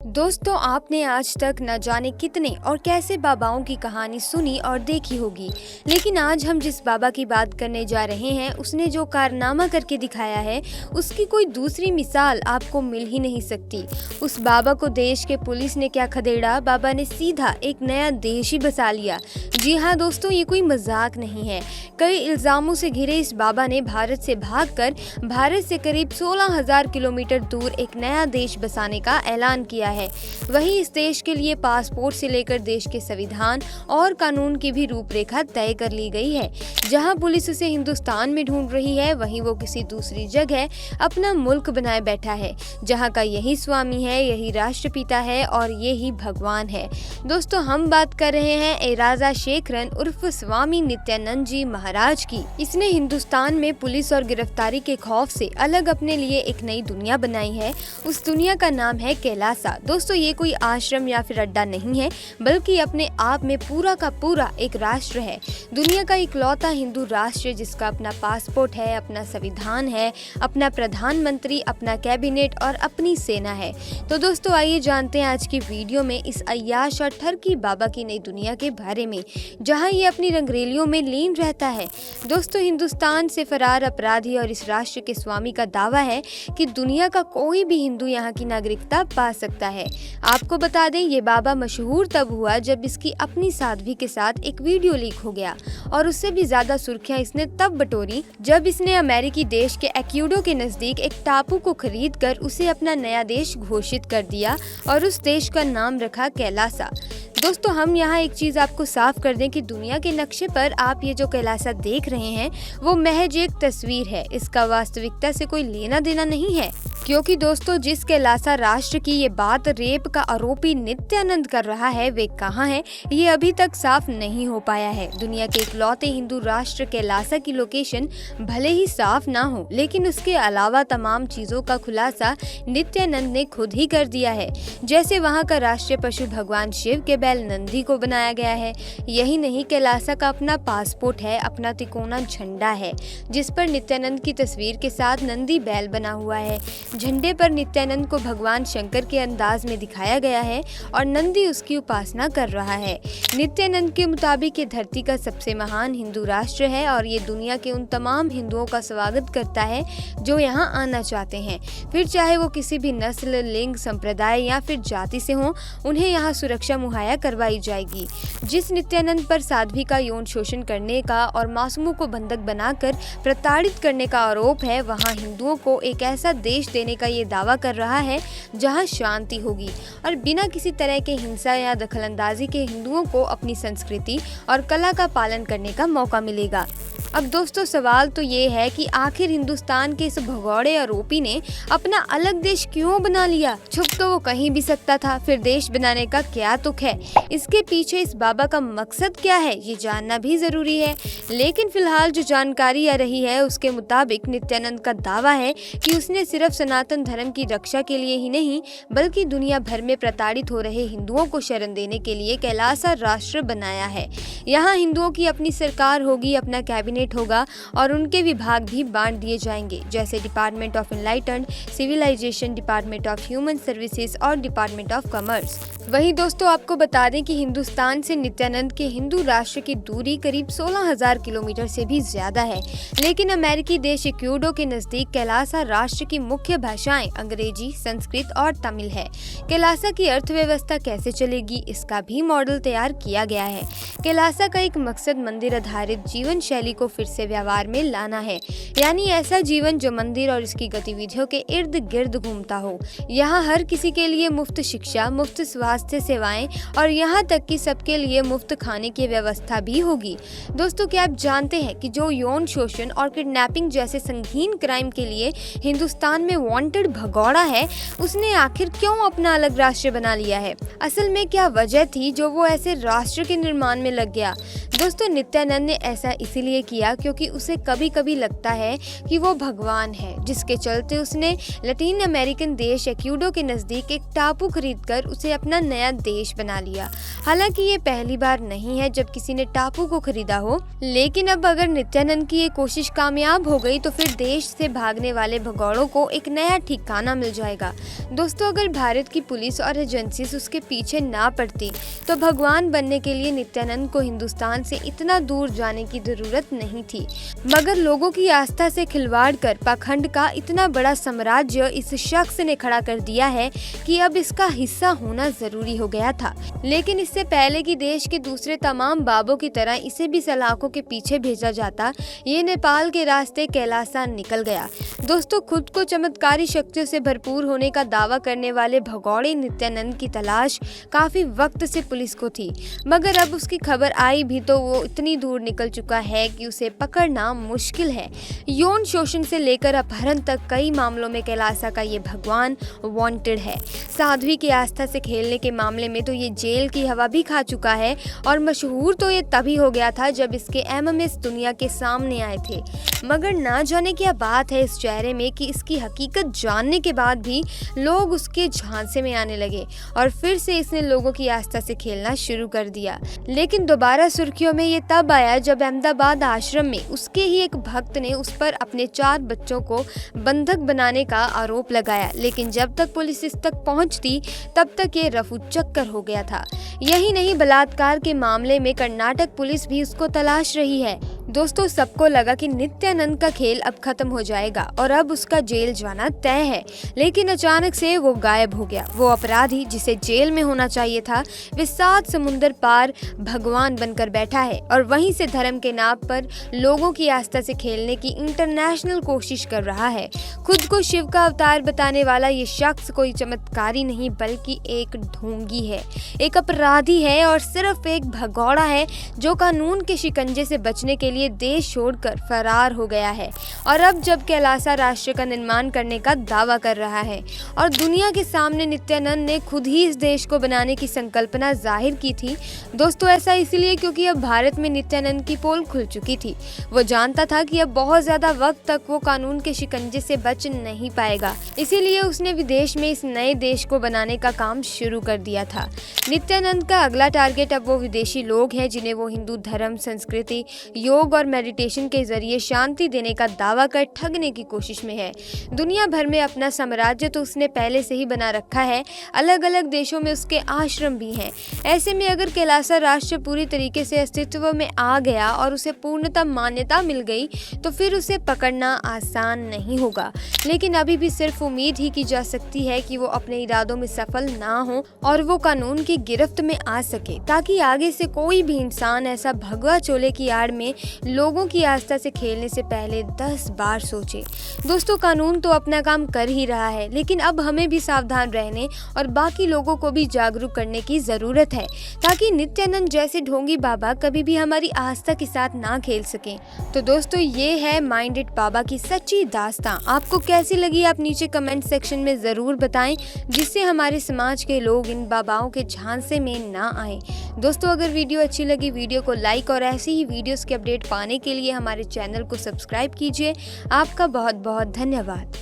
दोस्तों, आपने आज तक न जाने कितने और कैसे बाबाओं की कहानी सुनी और देखी होगी, लेकिन आज हम जिस बाबा की बात करने जा रहे हैं उसने जो कारनामा करके दिखाया है उसकी कोई दूसरी मिसाल आपको मिल ही नहीं सकती। उस बाबा को देश के पुलिस ने क्या खदेड़ा, बाबा ने सीधा एक नया देश ही बसा लिया। जी हाँ दोस्तों, ये कोई मजाक नहीं है। कई इल्जामों से घिरे इस बाबा ने भारत से भागकर भारत से करीब 16,000 किलोमीटर दूर एक नया देश बसाने का ऐलान किया है। वहीं इस देश के लिए पासपोर्ट से लेकर देश के संविधान और कानून की भी रूपरेखा तय कर ली गई है। जहां पुलिस उसे हिंदुस्तान में ढूंढ रही है, वहीं वो किसी दूसरी जगह अपना मुल्क बनाए बैठा है, जहां का यही स्वामी है, यही राष्ट्रपिता है और यही भगवान है। दोस्तों, हम बात कर रहे हैं एराजा शेखरन उर्फ स्वामी नित्यानंद जी महाराज की। इसने हिंदुस्तान में पुलिस और गिरफ्तारी के खौफ से अलग अपने लिए एक नई दुनिया बनाई है। उस दुनिया का नाम है कैलासा। दोस्तों, ये कोई आश्रम या फिर अड्डा नहीं है, बल्कि अपने आप में पूरा का पूरा एक राष्ट्र है। दुनिया का इकलौता हिंदू राष्ट्र जिसका अपना पासपोर्ट है, अपना संविधान है, अपना प्रधानमंत्री, अपना कैबिनेट और अपनी सेना है। तो दोस्तों, आइए जानते हैं आज की वीडियो में इस अय्याश और ठरकी बाबा की नई दुनिया के बारे में, जहां ये अपनी रंगरेलियों में लीन रहता है। दोस्तों, हिंदुस्तान से फरार अपराधी और इस राष्ट्र के स्वामी का दावा है कि दुनिया का कोई भी हिंदू यहाँ की नागरिकता पा सकता है। आपको बता दें, ये बाबा मशहूर तब हुआ जब इसकी अपनी साध्वी के साथ एक वीडियो लीक हो गया, और उससे भी ज्यादा सुर्खियां इसने तब बटोरी जब इसने अमेरिकी देश के एक्यूडो के नजदीक एक टापू को खरीदकर उसे अपना नया देश घोषित कर दिया और उस देश का नाम रखा कैलासा। दोस्तों, हम यहाँ एक चीज आपको साफ कर दें कि दुनिया के नक्शे पर आप ये जो कैलासा देख रहे हैं वो महज एक तस्वीर है। इसका वास्तविकता से कोई लेना देना नहीं है, क्योंकि दोस्तों, जिस कैलासा राष्ट्र की ये बात रेप का आरोपी नित्यानंद कर रहा है वे कहाँ है, ये अभी तक साफ नहीं हो पाया है। दुनिया के इकलौते हिंदू राष्ट्र कैलासा की लोकेशन भले ही साफ ना हो, लेकिन उसके अलावा तमाम चीजों का खुलासा नित्यानंद ने खुद ही कर दिया है। जैसे वहाँ का राष्ट्रीय पशु भगवान शिव के बैल नंदी को बनाया गया है। यही नहीं, कैलासा का अपना पासपोर्ट है, अपना तिकोना झंडा है जिस पर नित्यानंद की तस्वीर के साथ नंदी बैल बना हुआ है। झंडे पर नित्यानंद को भगवान शंकर के अंदाज में दिखाया गया है और नंदी उसकी उपासना कर रहा है। नित्यानंद के मुताबिक ये धरती का सबसे महान हिंदू राष्ट्र है और ये दुनिया के उन तमाम हिंदुओं का स्वागत करता है जो यहाँ आना चाहते हैं, फिर चाहे वो किसी भी नस्ल, लिंग, संप्रदाय या फिर जाति से हो, उन्हें यहाँ सुरक्षा मुहैया करवाई जाएगी। जिस नित्यानंद पर साध्वी का यौन शोषण करने का और मासूमों को बंधक बनाकर प्रताड़ित करने का आरोप है, वहाँ हिंदुओं को एक ऐसा देश देने का ये दावा कर रहा है जहां शांति होगी और बिना किसी तरह के हिंसा या दखलंदाजी के हिंदुओं को अपनी संस्कृति और कला का पालन करने का मौका मिलेगा। अब दोस्तों, सवाल तो ये है कि आखिर हिंदुस्तान के इस भगौड़े आरोपी ने अपना अलग देश क्यों बना लिया? छुप तो वो कहीं भी सकता था, फिर देश बनाने का क्या तुक है? इसके पीछे इस बाबा का मकसद क्या है, ये जानना भी जरूरी है। लेकिन फिलहाल जो जानकारी आ रही है उसके मुताबिक नित्यानंद का दावा है कि उसने सिर्फ सनातन धर्म की रक्षा के लिए ही नहीं, बल्कि दुनिया भर में प्रताड़ित हो रहे हिंदुओं को शरण देने के लिए कैलासा राष्ट्र बनाया है। यहाँ हिंदुओं की अपनी सरकार होगी, अपना कैबिनेट होगा और उनके विभाग भी बांट दिए जाएंगे, जैसे department of enlightened civilization, department of human services और डिपार्टमेंट ऑफ कॉमर्स। वहीं दोस्तों, आपको बता दें कि हिंदुस्तान से नित्यानंद के हिंदू राष्ट्र की दूरी करीब 16,000 किलोमीटर से भी ज्यादा है, लेकिन अमेरिकी देश एक्यूडो के नजदीक कैलासा राष्ट्र की मुख्य भाषाएं अंग्रेजी, संस्कृत और तमिल है। कैलासा की अर्थव्यवस्था कैसे चलेगी, इसका भी मॉडल तैयार किया गया है। कैलासा का एक मकसद मंदिर आधारित जीवन शैली को फिर से व्यवहार में लाना है, यानी ऐसा जीवन जो मंदिर और इसकी गतिविधियों के इर्द गिर्द घूमता हो। यहाँ हर किसी के लिए मुफ्त शिक्षा, मुफ्त स्वास्थ्य सेवाएं और यहाँ तक कि सबके लिए मुफ्त खाने की व्यवस्था भी होगी। दोस्तों, क्या आप जानते हैं कि जो यौन शोषण और किडनैपिंग जैसे संगीन क्राइम के लिए हिंदुस्तान में वांटेड भगौड़ा है, उसने आखिर क्यों अपना अलग राष्ट्र बना लिया है? असल में क्या वजह थी जो वो ऐसे राष्ट्र के निर्माण में लग गया? दोस्तों, नित्यानंद ने ऐसा इसीलिए किया किया क्योंकि उसे कभी कभी लगता है कि वो भगवान है, जिसके चलते उसने लैटिन अमेरिकन देश एक्वाडोर के नज़दीक एक टापू खरीदकर उसे अपना नया देश बना लिया। हालांकि ये पहली बार नहीं है जब किसी ने टापू को खरीदा हो, लेकिन अब अगर नित्यानंद की ये कोशिश कामयाब हो गई तो फिर देश से भागने वाले भगौड़ों को एक नया ठिकाना मिल जाएगा। दोस्तों, अगर भारत की पुलिस और एजेंसीज उसके पीछे ना पड़ती तो भगवान बनने के लिए नित्यानंद को हिंदुस्तान से इतना दूर जाने की जरूरत नहीं थी। मगर लोगों की आस्था से खिलवाड़ कर पाखंड का इतना बड़ा साम्राज्य इस शख्स ने खड़ा कर दिया है कि अब इसका हिस्सा होना जरूरी हो गया था। लेकिन इससे पहले कि देश के दूसरे तमाम बाबों की तरह इसे भी सलाखों के पीछे भेजा जाता, ये नेपाल के रास्ते कैलासा निकल गया। दोस्तों, खुद को चमत्कारी शक्तियों से भरपूर होने का दावा करने वाले भगौड़े नित्यानंद की तलाश काफी वक्त से पुलिस को थी, मगर अब उसकी खबर आई भी तो वो इतनी दूर निकल चुका है कि उसे पकड़ना मुश्किल है। यौन शोषण से लेकर अपहरण तक कई मामलों में कैलासा का ये भगवान वांटेड है। साध्वी की आस्था से खेलने के मामले में तो ये जेल की हवा भी खा चुका है और मशहूर तो ये तभी हो गया था जब इसके एमएमएस दुनिया के सामने आए थे। मगर ना जाने क्या बात है इस चेहरे में कि इसकी हकीकत जानने के बाद भी लोग उसके झांसे में आने लगे और फिर से इसने लोगों की आस्था से खेलना शुरू कर दिया। लेकिन दोबारा सुर्खियों में ये तब आया जब अहमदाबाद आश्रम में उसके ही एक भक्त ने उस पर अपने 4 बच्चों को बंधक बनाने का आरोप लगाया। लेकिन जब तक पुलिस इस तक पहुंचती तब तक ये रफू चक्कर हो गया था। यही नहीं, बलात्कार के मामले में कर्नाटक पुलिस भी उसको तलाश रही है। दोस्तों, सबको लगा कि नित्यानंद का खेल अब खत्म हो जाएगा और अब उसका जेल जाना तय है, लेकिन अचानक से वो गायब हो गया। वो अपराधी जिसे जेल में होना चाहिए था, वे 7 समुंदर पार भगवान बनकर बैठा है और वहीं से धर्म के नाम पर लोगों की आस्था से खेलने की इंटरनेशनल कोशिश कर रहा है। खुद को शिव का अवतार बताने वाला ये शख्स कोई चमत्कारी नहीं बल्कि एक ढोंगी है, एक अपराधी है और सिर्फ एक भगौड़ा है जो कानून के शिकंजे से बचने के लिए देश छोड़कर फरार हो गया है। और अब जब कैलासा राष्ट्र का निर्माण करने का दावा कर रहा है और दुनिया के सामने नित्यानंद ने खुद ही इस देश को बनाने की संकल्पना जाहिर की थी। दोस्तों, ऐसा इसलिए क्योंकि अब भारत में नित्यानंद की पोल खुल चुकी थी। वो जानता था कि अब बहुत ज्यादा वक्त तक वो कानून के शिकंजे से बच नहीं पाएगा, इसीलिए उसने विदेश में इस नए देश को बनाने का काम शुरू कर दिया था। नित्यानंद का अगला टारगेट अब वो विदेशी लोग हैं जिन्हें वो हिंदू धर्म, संस्कृति, योग और मेडिटेशन के जरिए शांति देने का दावा कर ठगने की कोशिश में है। दुनिया भर में अपना साम्राज्य तो उसने पहले से ही बना रखा है, अलग अलग देशों में उसके आश्रम भी हैं। ऐसे में अगर कैलासा राष्ट्र पूरी तरीके से अस्तित्व में आ गया और उसे पूर्णतः मान्यता मिल गई तो फिर उसे पकड़ना आसान नहीं होगा। लेकिन अभी भी सिर्फ उम्मीद ही की जा सकती है कि वो अपने इरादों में सफल ना हो और वो कानून की गिरफ्त में आ सके, ताकि आगे से कोई भी इंसान ऐसा भगवा चोले की आड़ में लोगों की आस्था से खेलने से पहले 10 बार सोचे। दोस्तों, कानून तो अपना काम कर ही रहा है, लेकिन अब हमें भी सावधान रहने और बाकी लोगों को भी जागरूक करने की जरूरत है, ताकि नित्यानंद जैसे ढोंगी बाबा कभी भी हमारी आस्था के साथ ना खेल सके। तो दोस्तों, ये है माइंडेड बाबा की सच्ची दास्तां। आपको कैसी लगी आप नीचे कमेंट सेक्शन में जरूर बताएं, जिससे हमारे समाज के लोग इन बाबाओं के झांसे में ना आए। दोस्तों, अगर वीडियो अच्छी लगी, वीडियो को लाइक और ऐसी ही वीडियोस के अपडेट पाने के लिए हमारे चैनल को सब्सक्राइब कीजिए। आपका बहुत बहुत धन्यवाद।